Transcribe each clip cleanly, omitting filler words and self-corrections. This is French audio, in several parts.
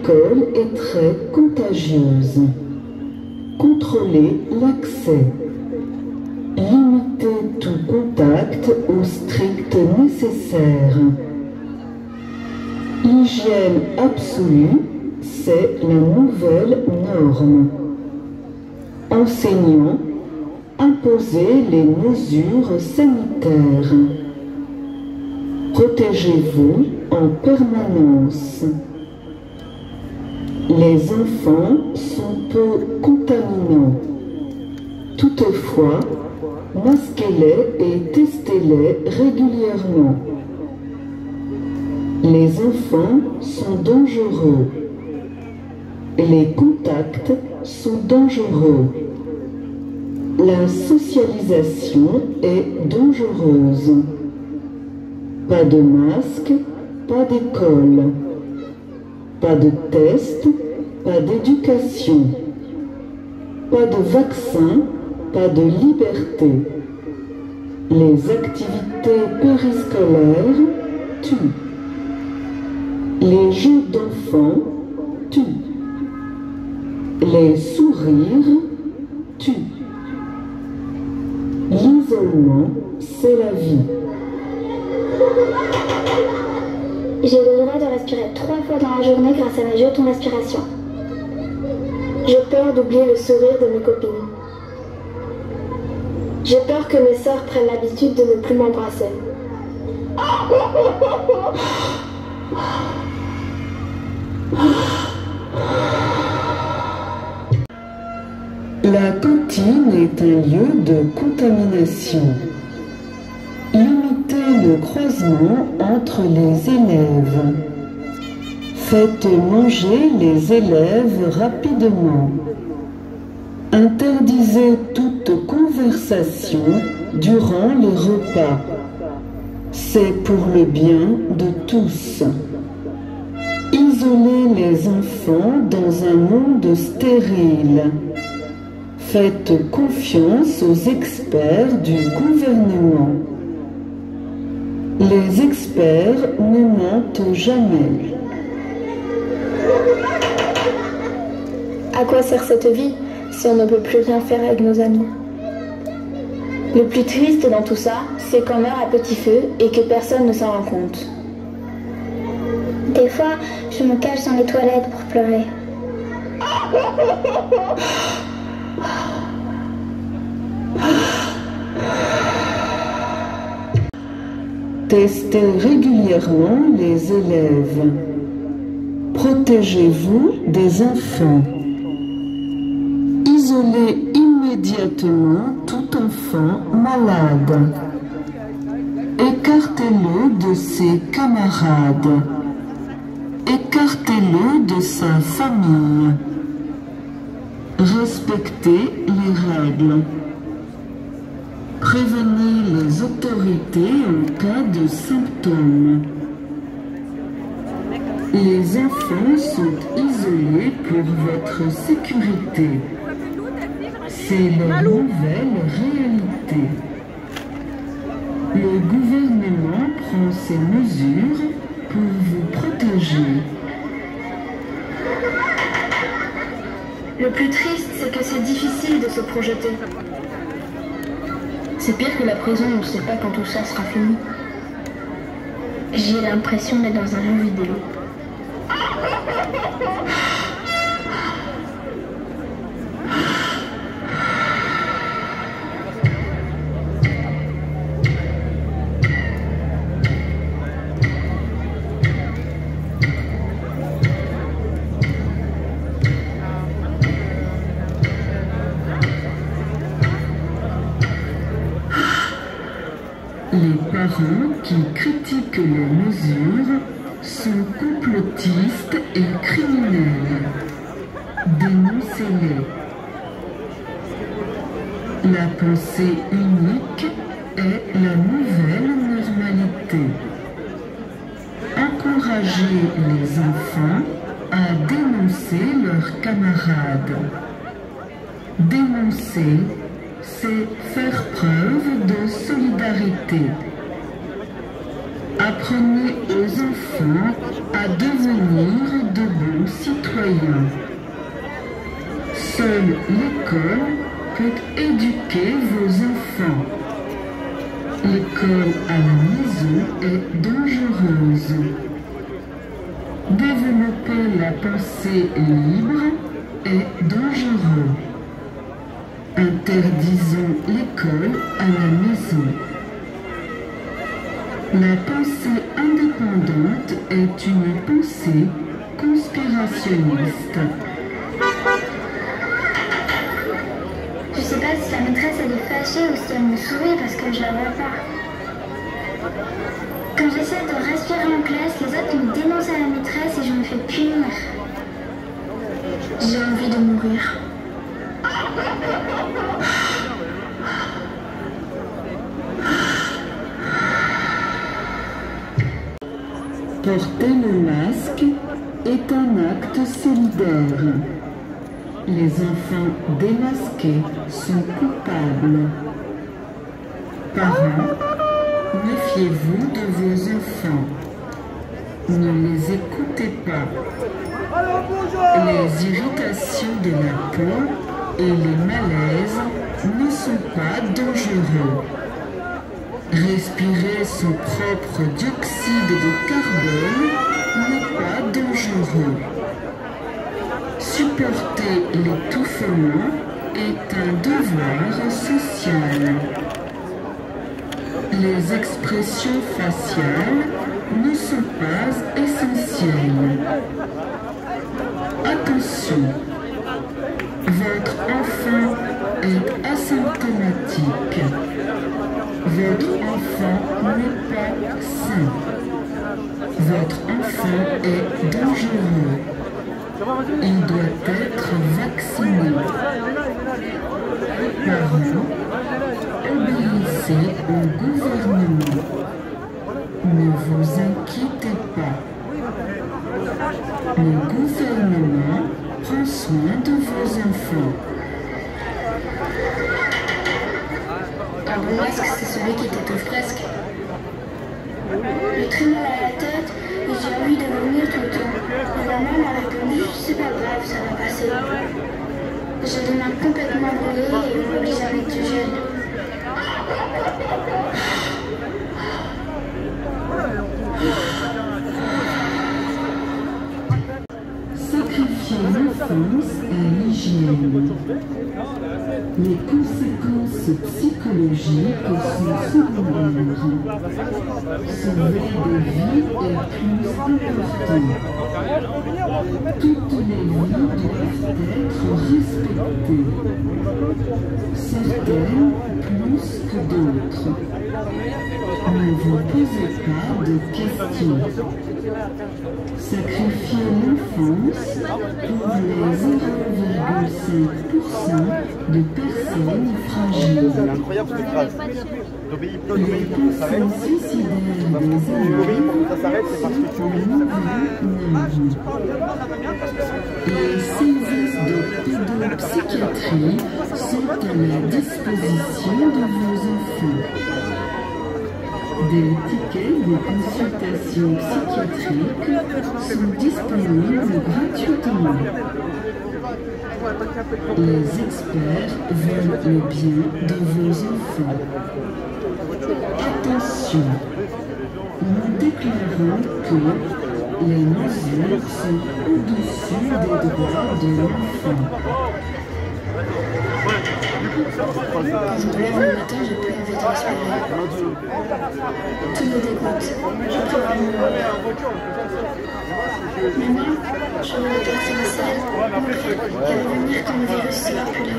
l'école est très contagieuse. Contrôlez l'accès. Limitez tout contact au strict nécessaire. L'hygiène absolue, c'est la nouvelle norme. Enseignants, imposez les mesures sanitaires. Protégez-vous en permanence. Les enfants sont peu contaminants. Toutefois, masquez-les et testez-les régulièrement. Les enfants sont dangereux. Les contacts sont dangereux. La socialisation est dangereuse. Pas de masque, pas d'école. Pas de test, pas d'éducation. Pas de vaccin, pas de liberté. Les activités périscolaires tuent. Les jeux d'enfants tuent. Les sourires tuent. L'isolement, c'est la vie. J'ai le droit de respirer 3 fois dans la journée grâce à mes jetons d'aspiration. J'ai peur d'oublier le sourire de mes copines. J'ai peur que mes sœurs prennent l'habitude de ne plus m'embrasser. La cantine est un lieu de contamination. Limitez le croisement entre les élèves. Faites manger les élèves rapidement. Interdisez toute conversation durant les repas. C'est pour le bien de tous. Isolez les enfants dans un monde stérile. Faites confiance aux experts du gouvernement. Les experts ne mentent jamais. À quoi sert cette vie si on ne peut plus rien faire avec nos amis? Le plus triste dans tout ça, c'est qu'on meurt à petit feu et que personne ne s'en rend compte. Des fois, je me cache dans les toilettes pour pleurer. Testez régulièrement les élèves. Protégez-vous des enfants. Isolez immédiatement tout enfant malade. Écartez-le de ses camarades. Écartez-le de sa famille. Respectez les règles. Prévenez les autorités en cas de symptômes. Les enfants sont isolés pour votre sécurité. C'est la nouvelle réalité. Le gouvernement prend ces mesures pour vous protéger. Le plus triste, c'est que c'est difficile de se projeter. C'est pire que la prison, on ne sait pas quand tout ça sera fini. J'ai l'impression d'être dans un jeu vidéo. Les parents qui critiquent les mesures sont complotistes et criminels. Dénoncez-les. La pensée unique est la nouvelle normalité. Encouragez les enfants à dénoncer leurs camarades. Dénoncer, c'est faire preuve de solidarité. Apprenez aux enfants à devenir de bons citoyens. Seule l'école peut éduquer vos enfants. L'école à la maison est dangereuse. Développer la pensée libre est dangereux. Interdisons l'école à la maison. La pensée indépendante est une pensée conspirationniste. Je sais pas si la maîtresse elle est fâchée ou si elle me sourit parce que je la vois pas. Quand j'essaie de respirer en classe, les autres me dénoncent à la maîtresse et je me fais punir. J'ai envie de mourir. Porter le masque est un acte solidaire. Les enfants démasqués sont coupables. Parents, méfiez-vous de vos enfants. Ne les écoutez pas. Les irritations de la peau et les malaises ne sont pas dangereux. Respirer son propre dioxyde de carbone n'est pas dangereux. Supporter l'étouffement est un devoir social. Les expressions faciales ne sont pas essentielles. Attention, votre enfant est asymptomatique. Votre enfant n'est pas sain. Votre enfant est dangereux. Il doit être vacciné. Parents, obéissez au gouvernement. Ne vous inquiétez pas. Le gouvernement prend soin de vos enfants. Un bon masque, c'est celui qui t'étouffe presque. J'ai très mal à la tête et j'ai envie de vomir tout le temps. Ma maman m'a répondu, c'est pas grave, ça va passer. J'ai les mains complètement brûlées et m'oblige à mettre du gel. Sacrifier l'enfance à l'hygiène. Les conséquences psychologiques sont secondaires. Sauver des vies est plus important. Toutes les vies doivent être respectées. Certaines plus que d'autres. Ne vous posez pas de questions. Sacrifier l'enfance pour les 0,5% de personnes fragiles. C'est incroyable cette phrase. T'obéis pas, ça s'arrête. Ça s'arrête, c'est parce que tu obéis. Les services de pédopsychiatrie sont à la disposition de vos enfants. Des tickets de consultation psychiatrique sont disponibles gratuitement. Les experts veulent le bien de vos enfants. Attention, nous déclarons que les mesures sont au-dessus des droits de l'enfant. Quand je me lève le matin, j'ai plus envie de respirer. Tout me dégoûte. Je pleure à mourir. Maman, je veux regarder la salle, mourir et revenir quand le virus sera plus là.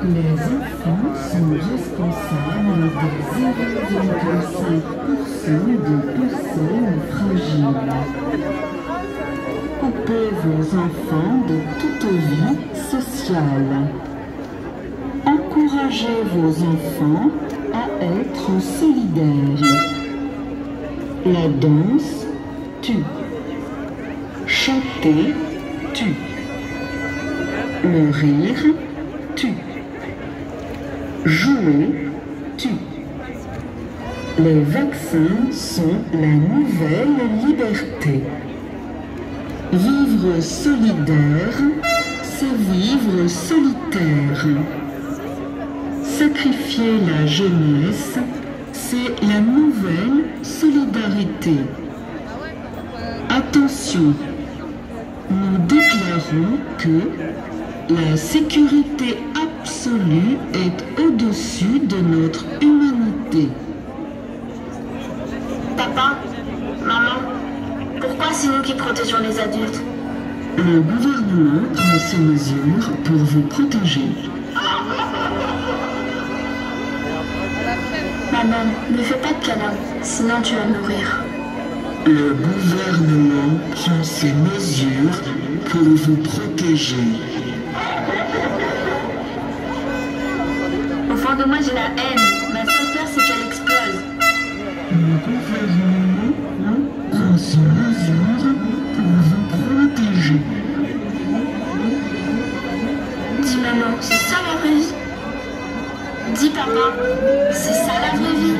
Les enfants sont responsables de 0,5% de personnes fragiles. Coupez vos enfants de toute vie sociale. Encouragez vos enfants à être solidaires. La danse tue. Chanter tue. Le rire tue. Jouer tue. Les vaccins sont la nouvelle liberté. Vivre solidaire, c'est vivre solitaire. Sacrifier la jeunesse, c'est la nouvelle solidarité. Attention, nous déclarons que la sécurité absolue est au-dessus de notre humanité. Papa, maman, pourquoi c'est nous qui protégeons les adultes? Le gouvernement prend ces mesures pour vous protéger. Maman, ne fais pas de câlin, sinon tu vas mourir. Le gouvernement prend ces mesures pour vous protéger. Au fond de moi, j'ai la haine. Ma seule peur, c'est qu'elle explose. Le gouvernement prend ces mesures pour vous protéger. Dis maman, c'est ça la vraie vie. Dis papa, c'est ça la vraie vie.